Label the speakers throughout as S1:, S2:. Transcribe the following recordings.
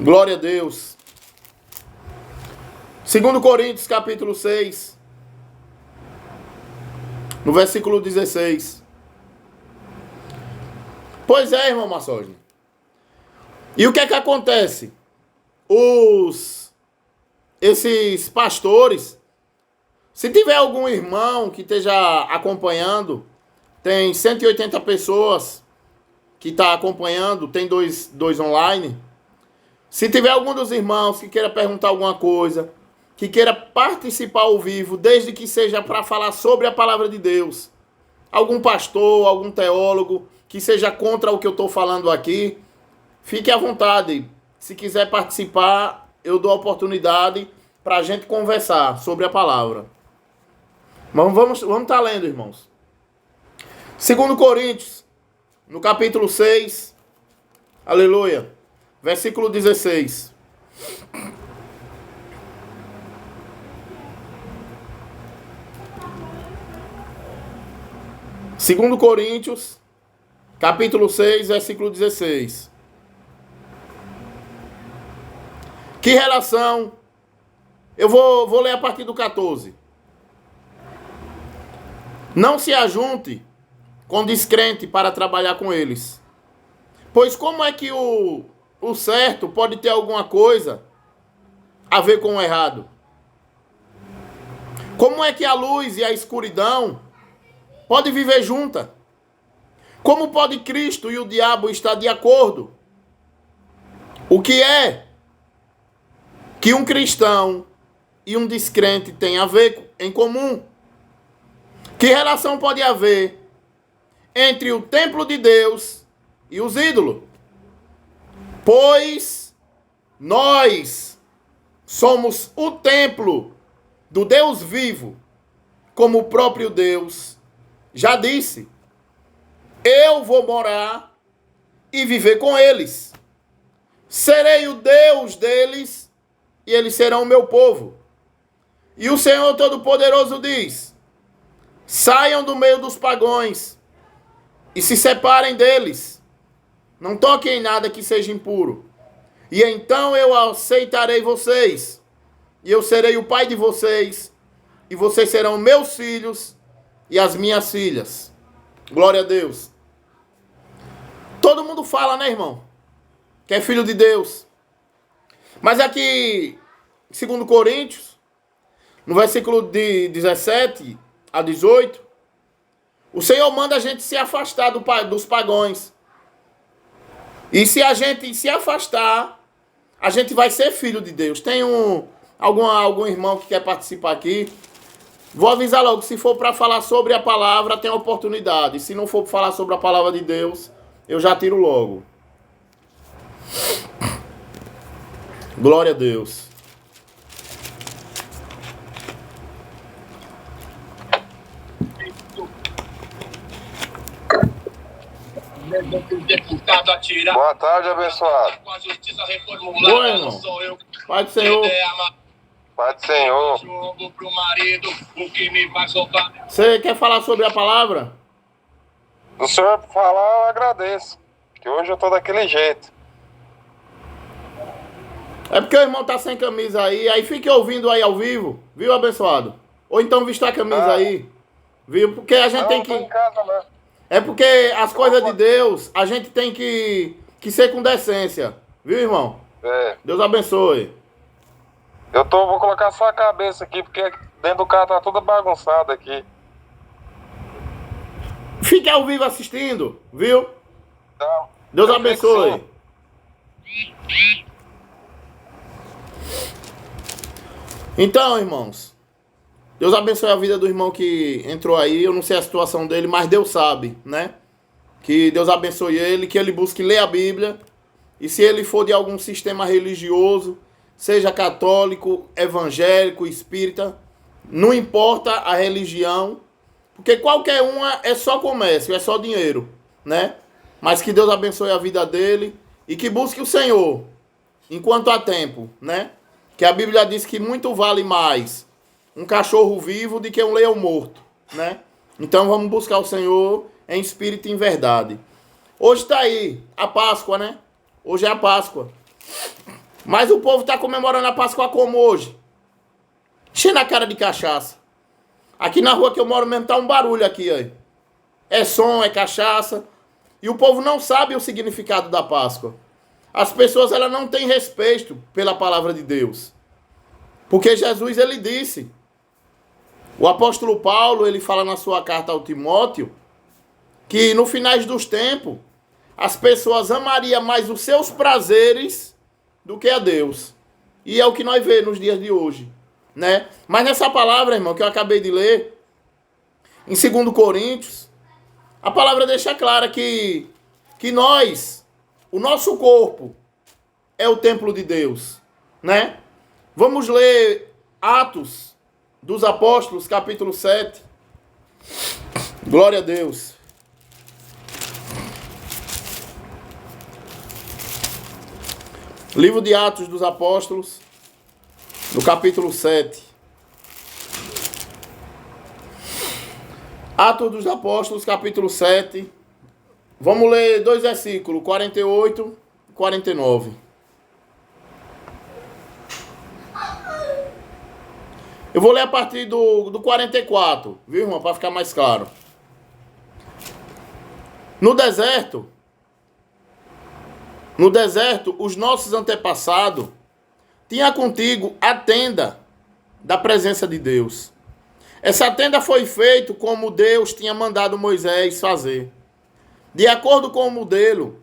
S1: Glória a Deus. 2 Coríntios, capítulo 6, no versículo 16. Pois é, irmão Massógino. E o que é que acontece? Esses pastores, se tiver algum irmão que esteja acompanhando, tem 180 pessoas que está acompanhando, tem dois online. Se tiver algum dos irmãos que queira perguntar alguma coisa, que queira participar ao vivo, desde que seja para falar sobre a palavra de Deus, algum pastor, algum teólogo que seja contra o que eu estou falando aqui, fique à vontade. Se quiser participar, eu dou a oportunidade para a gente conversar sobre a palavra. Mas vamos estar lendo, irmãos. 2 Coríntios, no capítulo 6, aleluia, versículo 16. Segundo Coríntios, capítulo 6, versículo 16. Que relação? Eu vou ler a partir do 14. Não se ajunte com descrente para trabalhar com eles. Pois como é que o certo pode ter alguma coisa a ver com o errado? Como é que a luz e a escuridão podem viver juntas? Como pode Cristo e o diabo estar de acordo? O que é que um cristão e um descrente têm a ver em comum? Que relação pode haver entre o templo de Deus e os ídolos? Pois nós somos o templo do Deus vivo, como o próprio Deus já disse: eu vou morar e viver com eles. Serei o Deus deles e eles serão o meu povo. E o Senhor Todo-Poderoso diz: saiam do meio dos pagãos e se separem deles. Não toquem em nada que seja impuro. E então eu aceitarei vocês. E eu serei o pai de vocês. E vocês serão meus filhos e as minhas filhas. Glória a Deus. Todo mundo fala, né, irmão? Que é filho de Deus. Mas aqui, 2 Coríntios, no versículo de 17 a 18, o Senhor manda a gente se afastar dos pagãos. E se a gente se afastar, a gente vai ser filho de Deus. Tem algum irmão que quer participar aqui? Vou avisar logo, se for para falar sobre a palavra, tem oportunidade. Se não for para falar sobre a palavra de Deus, eu já tiro logo. Glória a Deus.
S2: Boa tarde, abençoado.
S1: Boa, irmão. Pai do Senhor.
S2: Pai do Senhor.
S1: Você quer falar sobre a palavra?
S2: Do senhor falar, eu agradeço. Que hoje eu tô daquele jeito.
S1: É porque o irmão tá sem camisa aí fique ouvindo aí ao vivo, viu, abençoado? Ou então vista a camisa aí, viu? Porque a gente tem que...
S2: Em casa, né?
S1: É porque as coisas de Deus, a gente tem que ser com decência, viu, irmão?
S2: É.
S1: Deus abençoe.
S2: Vou colocar só a cabeça aqui, porque dentro do carro tá tudo bagunçado aqui.
S1: Fique ao vivo assistindo, viu?
S2: Então,
S1: Deus abençoe. Então, irmãos, Deus abençoe a vida do irmão que entrou aí. Eu não sei a situação dele, mas Deus sabe, né? Que Deus abençoe ele, que ele busque ler a Bíblia. E se ele for de algum sistema religioso, seja católico, evangélico, espírita, não importa a religião, porque qualquer uma é só comércio, é só dinheiro, né? Mas que Deus abençoe a vida dele e que busque o Senhor enquanto há tempo, né? Que a Bíblia diz que muito vale mais um cachorro vivo do que um leão morto, né? Então vamos buscar o Senhor em espírito e em verdade. Hoje está aí a Páscoa, né? Hoje é a Páscoa. Mas o povo está comemorando a Páscoa como hoje? Cheio na cara de cachaça. Aqui na rua que eu moro mesmo tá um barulho aqui, aí. É som, é cachaça. E o povo não sabe o significado da Páscoa. As pessoas, elas não têm respeito pela palavra de Deus. Porque Jesus, ele disse. O apóstolo Paulo, ele fala na sua carta ao Timóteo, que no final dos tempos, as pessoas amariam mais os seus prazeres do que a Deus. E é o que nós vemos nos dias de hoje, né? Mas nessa palavra, irmão, que eu acabei de ler, em 2 Coríntios, a palavra deixa clara que nós, o nosso corpo, é o templo de Deus, né? Vamos ler Atos dos Apóstolos, capítulo 7. Glória a Deus. Livro de Atos dos Apóstolos, no capítulo 7. Atos dos Apóstolos, capítulo 7. Vamos ler 2 versículos, 48 e 49. Eu vou ler a partir do 44, viu, irmão? Para ficar mais claro. No deserto, os nossos antepassados tinham contigo a tenda da presença de Deus. Essa tenda foi feita como Deus tinha mandado Moisés fazer, de acordo com o modelo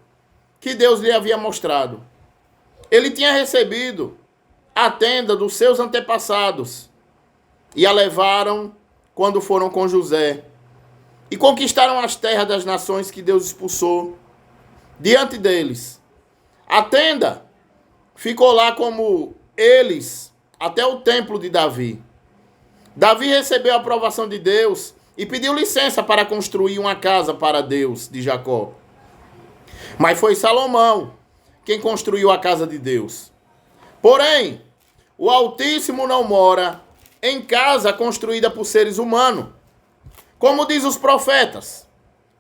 S1: que Deus lhe havia mostrado. Ele tinha recebido a tenda dos seus antepassados e a levaram quando foram com José e conquistaram as terras das nações que Deus expulsou diante deles. A tenda ficou lá como eles até o templo de Davi. Davi recebeu a aprovação de Deus e pediu licença para construir uma casa para Deus de Jacó. Mas foi Salomão quem construiu a casa de Deus. Porém, o Altíssimo não mora em casa construída por seres humanos. Como diz os profetas,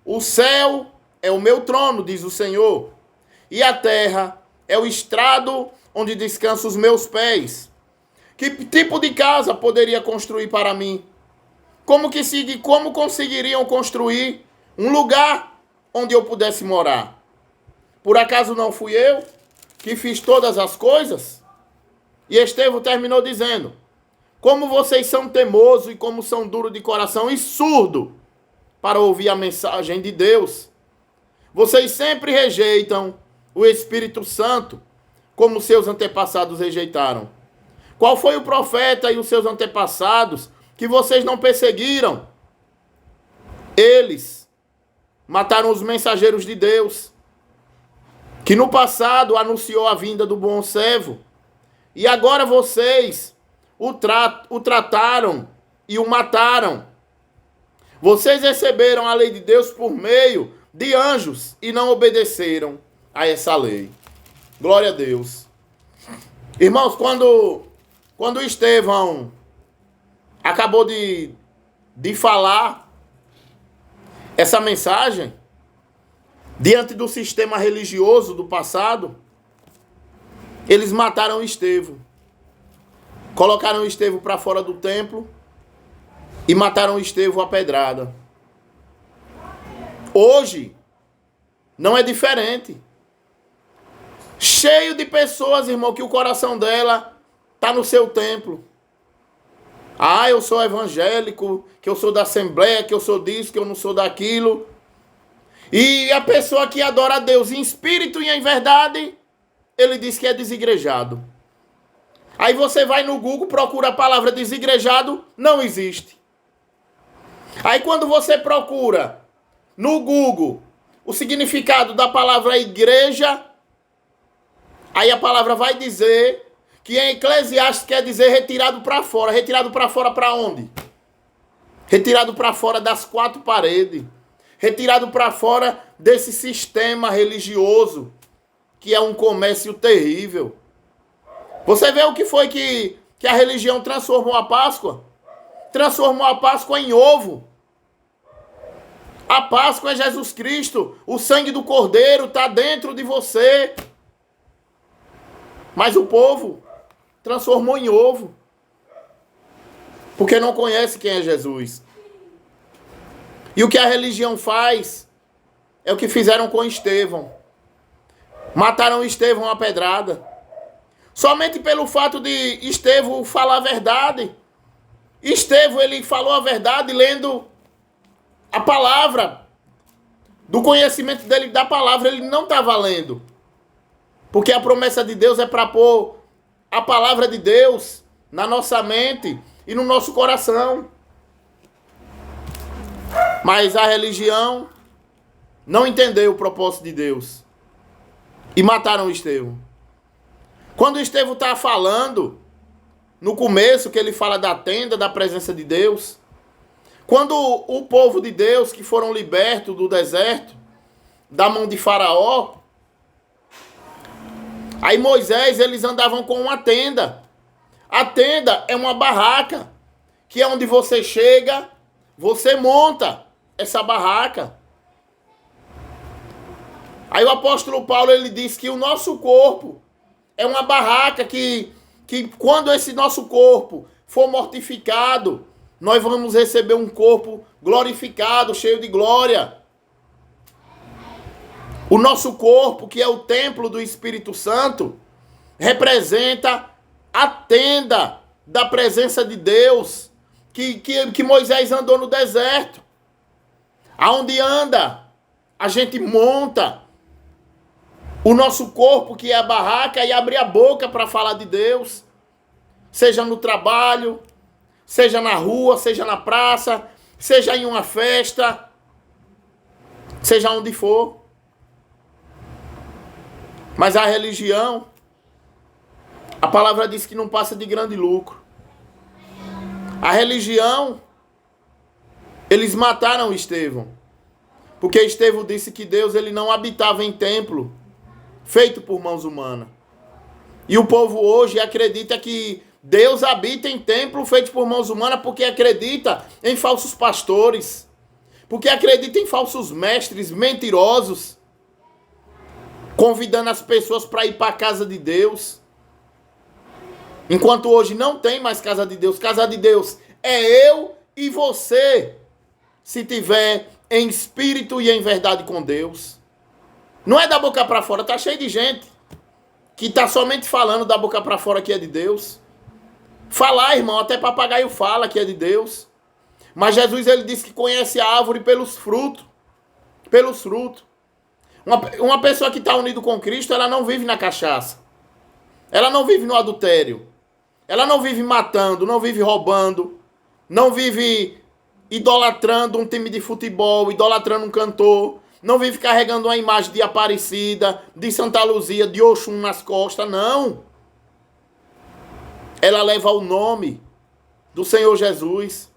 S1: o céu é o meu trono, diz o Senhor, e a terra é o estrado onde descansam os meus pés. Que tipo de casa poderia construir para mim? Como conseguiriam construir um lugar onde eu pudesse morar? Por acaso não fui eu que fiz todas as coisas? E Estevão terminou dizendo: como vocês são teimosos e como são duros de coração e surdo para ouvir a mensagem de Deus. Vocês sempre rejeitam o Espírito Santo, como seus antepassados rejeitaram. Qual foi o profeta e os seus antepassados que vocês não perseguiram? Eles mataram os mensageiros de Deus, que no passado anunciou a vinda do bom servo. E agora vocês o trataram e o mataram. Vocês receberam a lei de Deus por meio de anjos e não obedeceram a essa lei. Glória a Deus. Irmãos, quando Estevão acabou de falar essa mensagem diante do sistema religioso do passado, eles mataram Estevão. Colocaram Estevão para fora do templo e mataram Estevão a pedrada. Hoje não é diferente. Cheio de pessoas, irmão, que o coração dela está no seu templo. Ah, eu sou evangélico, que eu sou da Assembleia, que eu sou disso, que eu não sou daquilo. E a pessoa que adora a Deus em espírito e em verdade, ele diz que é desigrejado. Aí você vai no Google, procura a palavra desigrejado, não existe. Aí quando você procura no Google o significado da palavra igreja, aí a palavra vai dizer que em Eclesiastes quer dizer retirado para fora. Retirado para fora para onde? Retirado para fora das quatro paredes. Retirado para fora desse sistema religioso, que é um comércio terrível. Você vê o que foi que a religião transformou a Páscoa? Transformou a Páscoa em ovo. A Páscoa é Jesus Cristo. O sangue do Cordeiro está dentro de você. Mas o povo transformou em ovo. Porque não conhece quem é Jesus. E o que a religião faz é o que fizeram com Estevão. Mataram Estevão a pedrada. Somente pelo fato de Estevão falar a verdade. Estevão, ele falou a verdade lendo a palavra. Do conhecimento dele da palavra, ele não estava lendo. Porque a promessa de Deus é para pôr a palavra de Deus na nossa mente e no nosso coração. Mas a religião não entendeu o propósito de Deus. E mataram Estevão. Quando Estevão está falando, no começo, que ele fala da tenda, da presença de Deus. Quando o povo de Deus, que foram libertos do deserto, da mão de Faraó, aí Moisés, eles andavam com uma tenda. A tenda é uma barraca, que é onde você chega, você monta essa barraca. Aí o apóstolo Paulo, ele diz que o nosso corpo é uma barraca que quando esse nosso corpo for mortificado, nós vamos receber um corpo glorificado, cheio de glória. O nosso corpo, que é o templo do Espírito Santo, representa a tenda da presença de Deus, que Moisés andou no deserto. Aonde anda, a gente monta o nosso corpo, que é a barraca, e abre a boca para falar de Deus. Seja no trabalho, seja na rua, seja na praça, seja em uma festa, seja onde for. Mas a religião, a palavra diz que não passa de grande lucro. A religião, eles mataram Estevão. Porque Estevão disse que Deus, ele não habitava em templo feito por mãos humanas. E o povo hoje acredita que Deus habita em templo feito por mãos humanas porque acredita em falsos pastores. Porque acredita em falsos mestres mentirosos, convidando as pessoas para ir para a casa de Deus. Enquanto hoje não tem mais casa de Deus. Casa de Deus é eu e você, se tiver em espírito e em verdade com Deus. Não é da boca para fora. Tá cheio de gente que tá somente falando da boca para fora que é de Deus. Falar, irmão, até papagaio fala que é de Deus. Mas Jesus, ele disse que conhece a árvore pelos frutos. Pelos frutos. Uma pessoa que está unida com Cristo, ela não vive na cachaça. Ela não vive no adultério. Ela não vive matando, não vive roubando. Não vive idolatrando um time de futebol, idolatrando um cantor. Não vive carregando uma imagem de Aparecida, de Santa Luzia, de Oxum nas costas, não. Ela leva o nome do Senhor Jesus.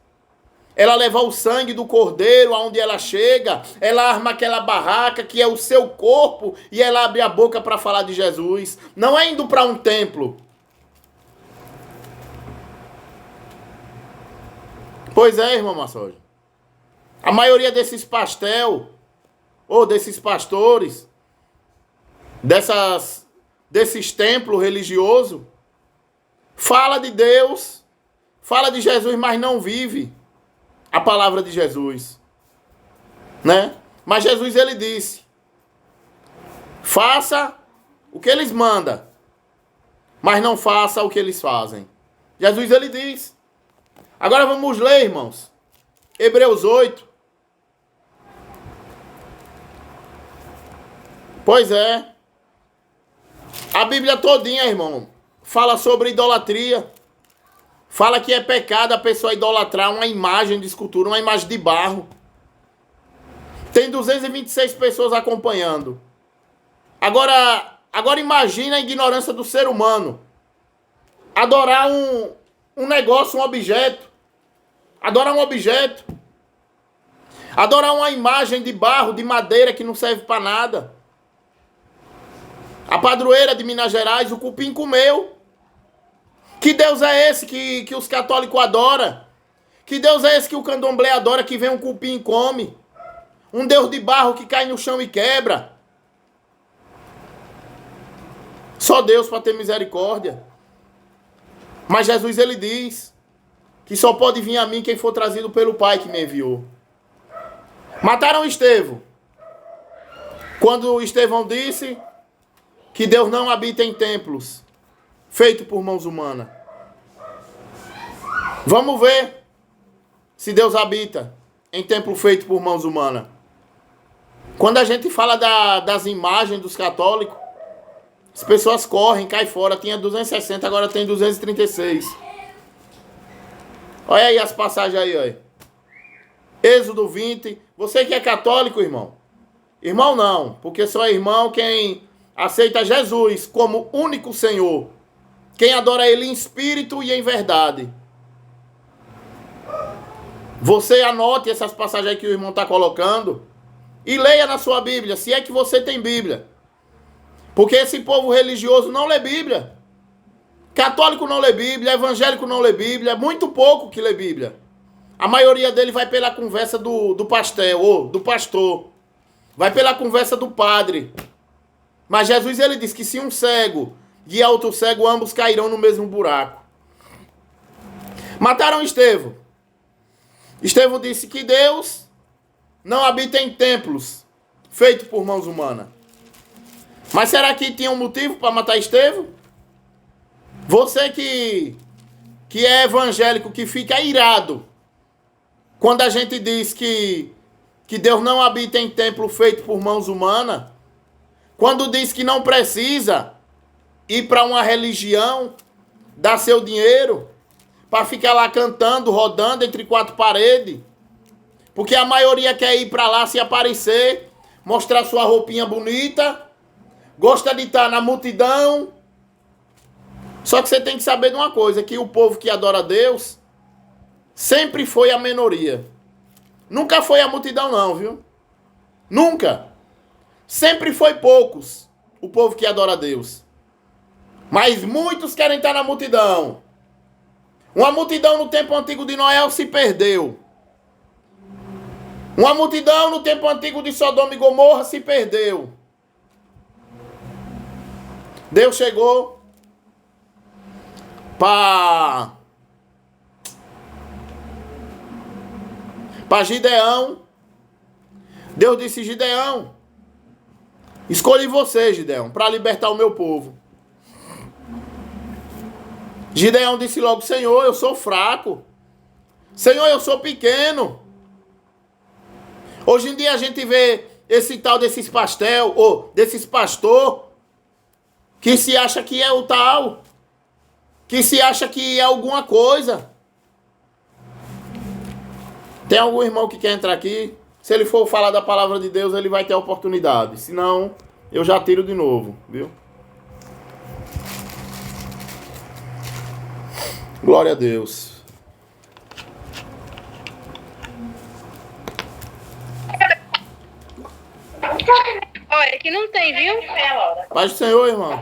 S1: Ela leva o sangue do Cordeiro aonde ela chega. Ela arma aquela barraca que é o seu corpo e ela abre a boca para falar de Jesus. Não é indo para um templo. Pois é, irmão Massódio. A maioria desses pastel, ou desses pastores, desses templos religiosos, fala de Deus, fala de Jesus, mas não vive a palavra de Jesus, né? Mas Jesus, ele disse, faça o que eles mandam, mas não faça o que eles fazem. Jesus, ele diz. Agora vamos ler, irmãos, Hebreus 8. Pois é, a Bíblia todinha, irmão, fala sobre idolatria. Fala que é pecado a pessoa idolatrar uma imagem de escultura, uma imagem de barro. Tem 226 pessoas acompanhando. Agora imagina a ignorância do ser humano. Adorar um negócio, um objeto. Adorar um objeto. Adorar uma imagem de barro, de madeira que não serve para nada. A padroeira de Minas Gerais, o cupim comeu. Que Deus é esse que os católicos adoram? Que Deus é esse que o candomblé adora, que vem um cupim e come? Um Deus de barro que cai no chão e quebra? Só Deus para ter misericórdia. Mas Jesus, ele diz que só pode vir a mim quem for trazido pelo Pai que me enviou. Mataram Estevão. Quando Estevão disse que Deus não habita em templos feitos por mãos humanas. Vamos ver se Deus habita em templo feito por mãos humanas. Quando a gente fala das imagens dos católicos, as pessoas correm, caem fora. Tinha 260, agora tem 236. Olha aí as passagens aí, olha. Êxodo 20. Você que é católico, irmão? Irmão não, porque só é irmão quem aceita Jesus como único Senhor. Quem adora Ele em espírito e em verdade. Você anote essas passagens aí que o irmão está colocando e leia na sua Bíblia, se é que você tem Bíblia. Porque esse povo religioso não lê Bíblia. Católico não lê Bíblia, evangélico não lê Bíblia, muito pouco que lê Bíblia. A maioria dele vai pela conversa do pastel, ou do pastor. Vai pela conversa do padre. Mas Jesus, ele diz que se um cego guiar outro cego, ambos cairão no mesmo buraco. Mataram Estevão. Estevão disse que Deus não habita em templos feitos por mãos humanas. Mas será que tinha um motivo para matar Estevão? Você que é evangélico, que fica irado quando a gente diz que Deus não habita em templo feito por mãos humanas, quando diz que não precisa ir para uma religião, dar seu dinheiro, para ficar lá cantando, rodando entre quatro paredes, porque a maioria quer ir para lá se aparecer, mostrar sua roupinha bonita, gosta de estar na multidão. Só que você tem que saber de uma coisa, que o povo que adora a Deus sempre foi a minoria. Nunca foi a multidão não, viu? Nunca. Sempre foi poucos o povo que adora a Deus. Mas muitos querem estar na multidão. Uma multidão no tempo antigo de Noé se perdeu. Uma multidão no tempo antigo de Sodoma e Gomorra se perdeu. Deus chegou para Gideão. Deus disse: Gideão, escolhi você, Gideão, para libertar o meu povo. Gideão disse logo: Senhor, eu sou fraco. Senhor, eu sou pequeno. Hoje em dia a gente vê esse tal desses pastel, ou desses pastor, que se acha que é o tal, que se acha que é alguma coisa. Tem algum irmão que quer entrar aqui? Se ele for falar da palavra de Deus, ele vai ter a oportunidade. Senão, eu já tiro de novo, viu? Glória a Deus.
S3: Olha, aqui não tem, viu?
S1: Paz do Senhor, irmão.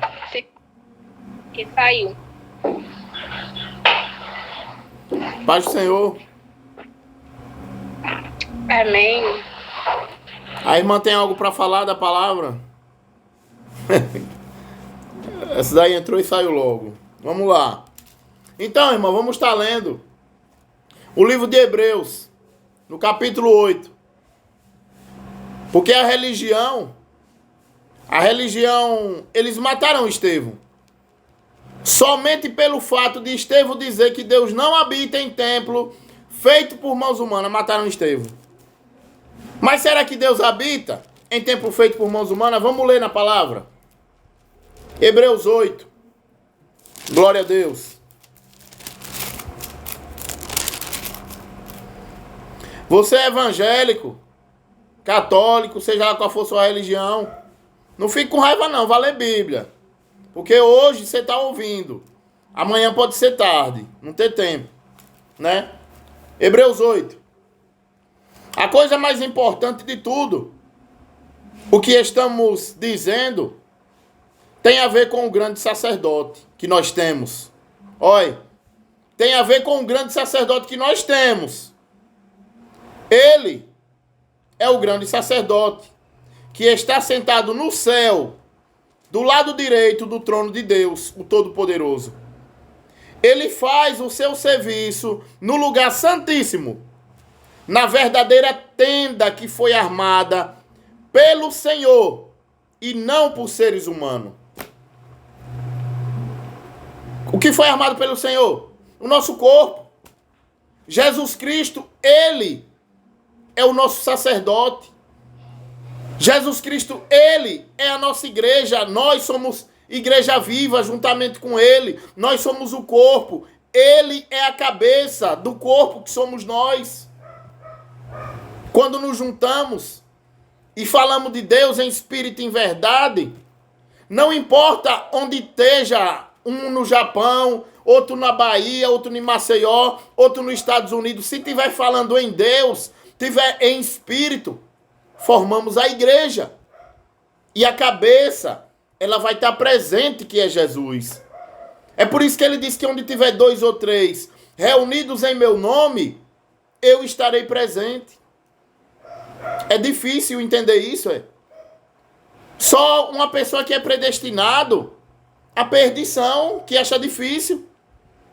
S3: Que saiu.
S1: Paz do Senhor.
S3: Amém.
S1: A irmã tem algo para falar da palavra? Essa daí entrou e saiu logo. Vamos lá. Então, irmão, vamos estar lendo o livro de Hebreus, no capítulo 8. Porque a religião, eles mataram Estevão. Somente pelo fato de Estevão dizer que Deus não habita em templo feito por mãos humanas, mataram Estevão. Mas será que Deus habita em templo feito por mãos humanas? Vamos ler na palavra. Hebreus 8. Glória a Deus. Você é evangélico, católico, seja lá qual for sua religião, não fique com raiva não, vá ler Bíblia. Porque hoje você está ouvindo. Amanhã pode ser tarde, não ter tempo, né? Hebreus 8. A coisa mais importante de tudo, o que estamos dizendo, tem a ver com o grande sacerdote que nós temos. Olha, tem a ver com o grande sacerdote que nós temos. Ele é o grande sacerdote que está sentado no céu do lado direito do trono de Deus, o Todo-Poderoso. Ele faz o seu serviço no lugar santíssimo, na verdadeira tenda que foi armada pelo Senhor e não por seres humanos. O que foi armado pelo Senhor? O nosso corpo. Jesus Cristo, Ele é o nosso sacerdote. Jesus Cristo, Ele é a nossa igreja. Nós somos igreja viva juntamente com Ele. Nós somos o corpo. Ele é a cabeça do corpo que somos nós. Quando nos juntamos e falamos de Deus em espírito e em verdade, não importa onde esteja, um no Japão, outro na Bahia, outro em Maceió, outro nos Estados Unidos, se estiver falando em Deus, estiver em espírito, formamos a igreja. E a cabeça, ela vai estar presente, que é Jesus. É por isso que ele diz que onde tiver 2 ou 3 reunidos em meu nome, eu estarei presente. É difícil entender isso, é? Só uma pessoa que é predestinado à perdição, que acha difícil,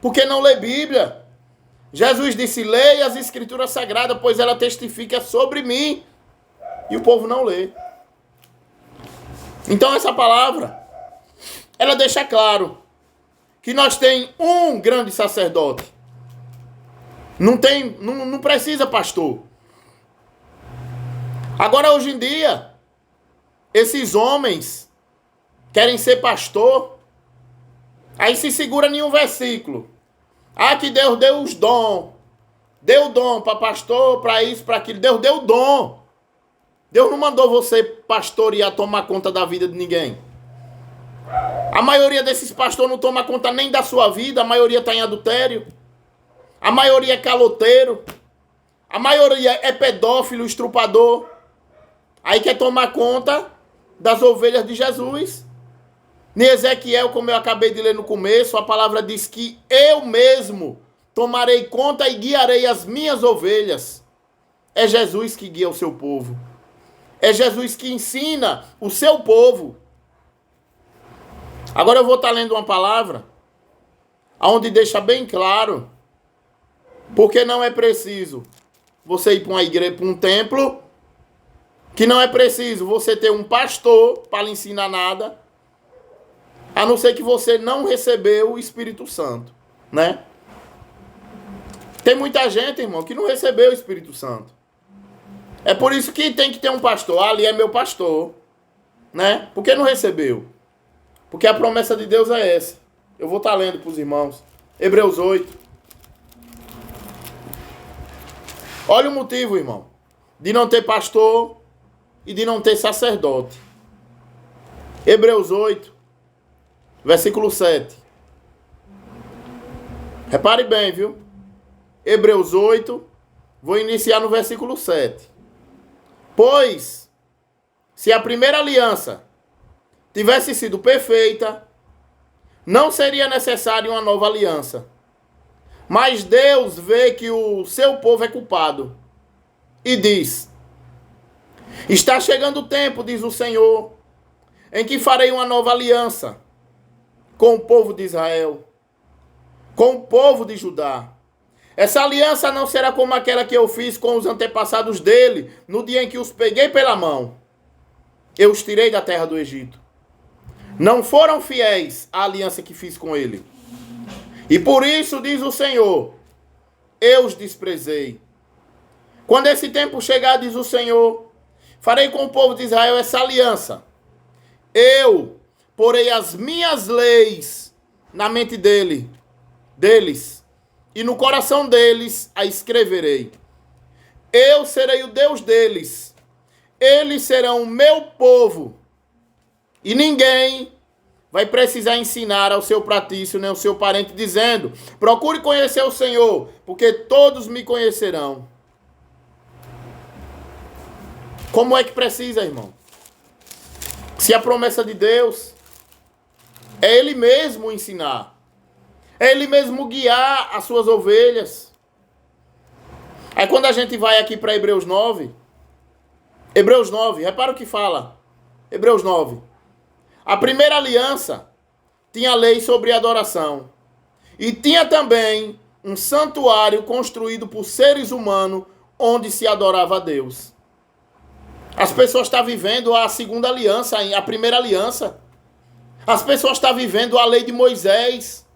S1: porque não lê Bíblia. Jesus disse, leia as Escrituras Sagradas, pois ela testifica sobre mim. E o povo não lê. Então essa palavra, ela deixa claro que nós tem um grande sacerdote. Não precisa pastor. Agora hoje em dia, esses homens querem ser pastor, aí se segura em um versículo. Ah, que Deus deu os dons. Deu dom para pastor, para isso, para aquilo. Deus deu dom. Deus não mandou você pastorear, tomar conta da vida de ninguém. A maioria desses pastores não toma conta nem da sua vida. A maioria está em adultério. A maioria é caloteiro. A maioria é pedófilo, estrupador. Aí quer tomar conta das ovelhas de Jesus. Em Ezequiel, como eu acabei de ler no começo, a palavra diz que eu mesmo tomarei conta e guiarei as minhas ovelhas. É Jesus que guia o seu povo. É Jesus que ensina o seu povo. Agora eu vou estar lendo uma palavra onde deixa bem claro porque não é preciso você ir para uma igreja, para um templo, que não é preciso você ter um pastor para lhe ensinar nada, a não ser que você não recebeu o Espírito Santo, né? Tem muita gente, irmão, que não recebeu o Espírito Santo. É por isso que tem que ter um pastor. Ali é meu pastor, né? Por que não recebeu? Porque a promessa de Deus é essa. Eu vou estar lendo para os irmãos. Hebreus 8. Olha o motivo, irmão, de não ter pastor e de não ter sacerdote. Hebreus 8, versículo 7. Repare bem, viu? Hebreus 8, vou iniciar no versículo 7. Pois, se a primeira aliança tivesse sido perfeita, não seria necessária uma nova aliança. Mas Deus vê que o seu povo é culpado e diz, está chegando o tempo, diz o Senhor, em que farei uma nova aliança com o povo de Israel, com o povo de Judá. Essa aliança não será como aquela que eu fiz com os antepassados dele, no dia em que os peguei pela mão. Eu os tirei da terra do Egito. Não foram fiéis à aliança que fiz com ele. E por isso, diz o Senhor, eu os desprezei. Quando esse tempo chegar, diz o Senhor, farei com o povo de Israel essa aliança. Eu porei as minhas leis na mente deles, e no coração deles a escreverei. Eu serei o Deus deles. Eles serão o meu povo. E ninguém vai precisar ensinar ao seu pratício, nem ao seu parente, dizendo, procure conhecer o Senhor, porque todos me conhecerão. Como é que precisa, irmão? Se a promessa de Deus é Ele mesmo ensinar, é Ele mesmo guiar as suas ovelhas. Aí quando a gente vai aqui para Hebreus 9, repara o que fala. Hebreus 9. A primeira aliança tinha lei sobre adoração. E tinha também um santuário construído por seres humanos onde se adorava a Deus. As pessoas estão vivendo a segunda aliança, a primeira aliança. As pessoas estão vivendo a lei de Moisés.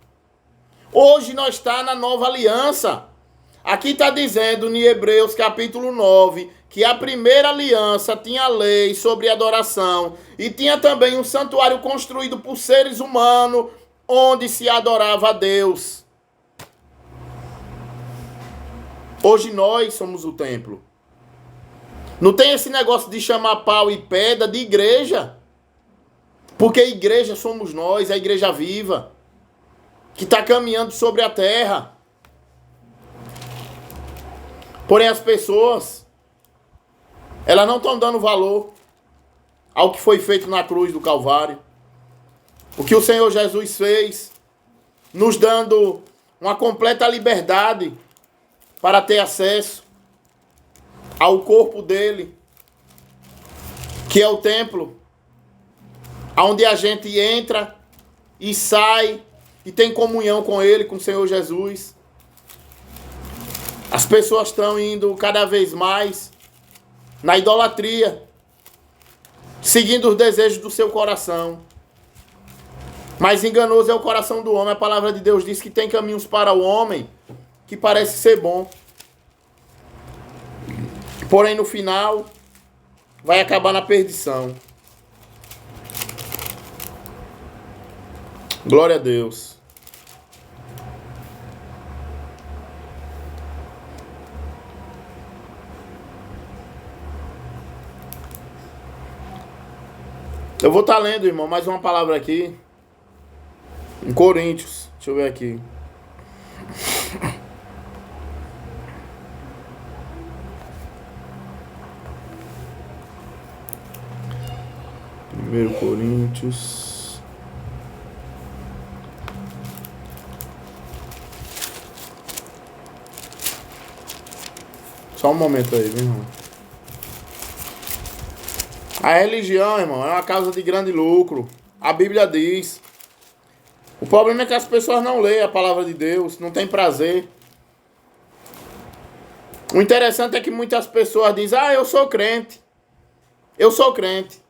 S1: Hoje nós estamos na nova aliança. Aqui está dizendo em Hebreus capítulo 9 que a primeira aliança tinha lei sobre adoração e tinha também um santuário construído por seres humanos onde se adorava a Deus. Hoje nós somos o templo. Não tem esse negócio de chamar pau e pedra de igreja. Porque a igreja somos nós, a igreja viva, que está caminhando sobre a terra. Porém as pessoas, elas não estão dando valor ao que foi feito na cruz do Calvário. O que o Senhor Jesus fez, nos dando uma completa liberdade para ter acesso ao corpo dele, que é o templo, onde a gente entra e sai e tem comunhão com ele, com o Senhor Jesus. As pessoas estão indo cada vez mais na idolatria, seguindo os desejos do seu coração. Mas enganoso é o coração do homem. A palavra de Deus diz que tem caminhos para o homem que parece ser bom. Porém, no final, vai acabar na perdição. Glória a Deus. Eu vou estar lendo, irmão, mais uma palavra aqui. Em Coríntios. Deixa eu ver aqui. Primeiro Coríntios. Só um momento aí, viu, irmão? A religião, irmão, é uma causa de grande lucro. A Bíblia diz. O problema é que as pessoas não leem a palavra de Deus, não tem prazer. O interessante é que muitas pessoas dizem, eu sou crente. Eu sou crente.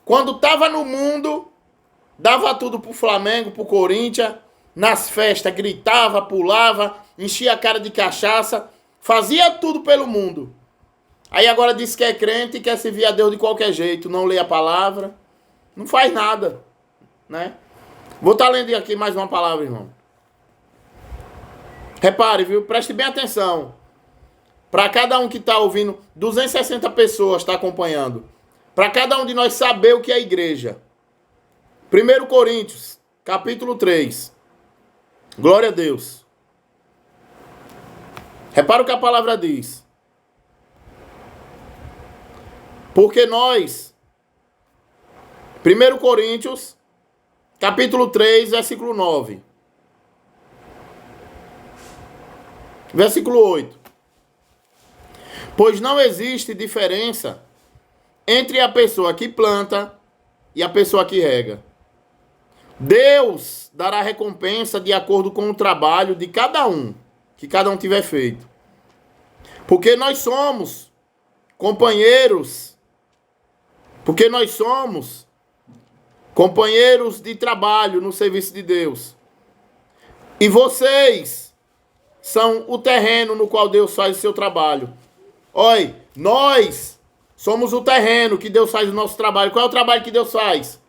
S1: Quando estava no mundo, dava tudo pro Flamengo, pro Corinthians, nas festas, gritava, pulava, enchia a cara de cachaça, fazia tudo pelo mundo. Aí agora diz que é crente e quer servir a Deus de qualquer jeito, não lê a palavra, não faz nada, né? Vou estar lendo aqui mais uma palavra, irmão. Repare, viu? Preste bem atenção. Para cada um que está ouvindo, 260 pessoas estão acompanhando. Para cada um de nós saber o que é igreja. 1 Coríntios, capítulo 3. Glória a Deus. Repara o que a palavra diz. Porque nós, 1 Coríntios, capítulo 3, versículo 9. Versículo 8. Pois não existe diferença entre a pessoa que planta e a pessoa que rega. Deus dará recompensa de acordo com o trabalho de cada um, que cada um tiver feito. Porque nós somos companheiros de trabalho no serviço de Deus. E vocês são o terreno no qual Deus faz o seu trabalho. Olha, nós somos o terreno que Deus faz o nosso trabalho. Qual é o trabalho que Deus faz?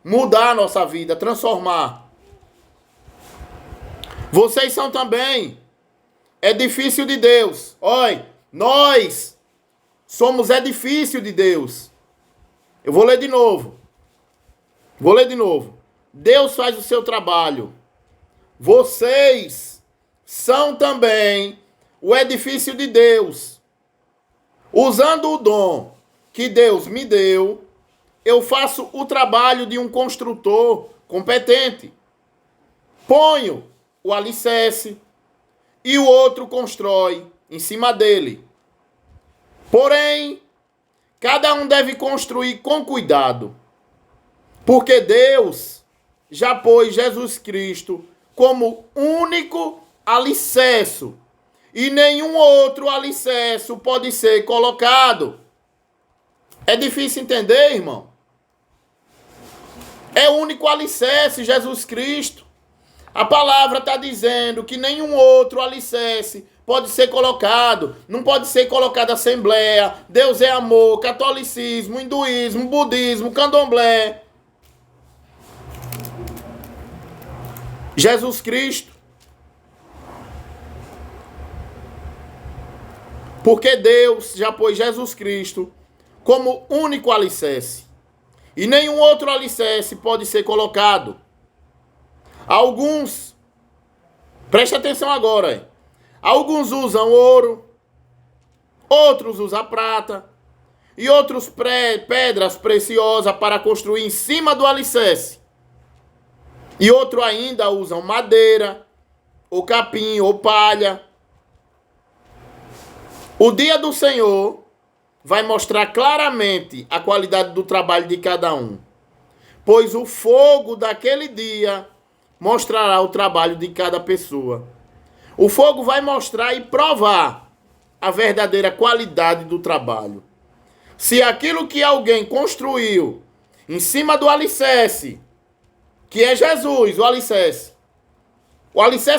S1: Mudar a nossa vida, transformar. Vocês são também edifício de Deus. Olha, nós somos edifício de Deus. Eu vou ler de novo. Deus faz o seu trabalho. Vocês são também o edifício de Deus. Usando o dom que Deus me deu, eu faço o trabalho de um construtor competente. Ponho o alicerce e o outro constrói em cima dele. Porém, cada um deve construir com cuidado. Porque Deus já pôs Jesus Cristo como único alicerce. E nenhum outro alicerce pode ser colocado. É difícil entender, irmão? É o único alicerce, Jesus Cristo. A palavra está dizendo que nenhum outro alicerce pode ser colocado. Não pode ser colocado Assembleia, Deus é amor, catolicismo, hinduísmo, budismo, candomblé. Jesus Cristo. Porque Deus já pôs Jesus Cristo como único alicerce. E nenhum outro alicerce pode ser colocado. Alguns, preste atenção agora, hein? Alguns usam ouro, outros usam prata e outros pedras preciosas para construir em cima do alicerce. E outro ainda usam madeira, ou capim, ou palha. O dia do Senhor vai mostrar claramente a qualidade do trabalho de cada um, pois o fogo daquele dia mostrará o trabalho de cada pessoa. O fogo vai mostrar e provar a verdadeira qualidade do trabalho. Se aquilo que alguém construiu em cima do alicerce, que é Jesus, o alicerce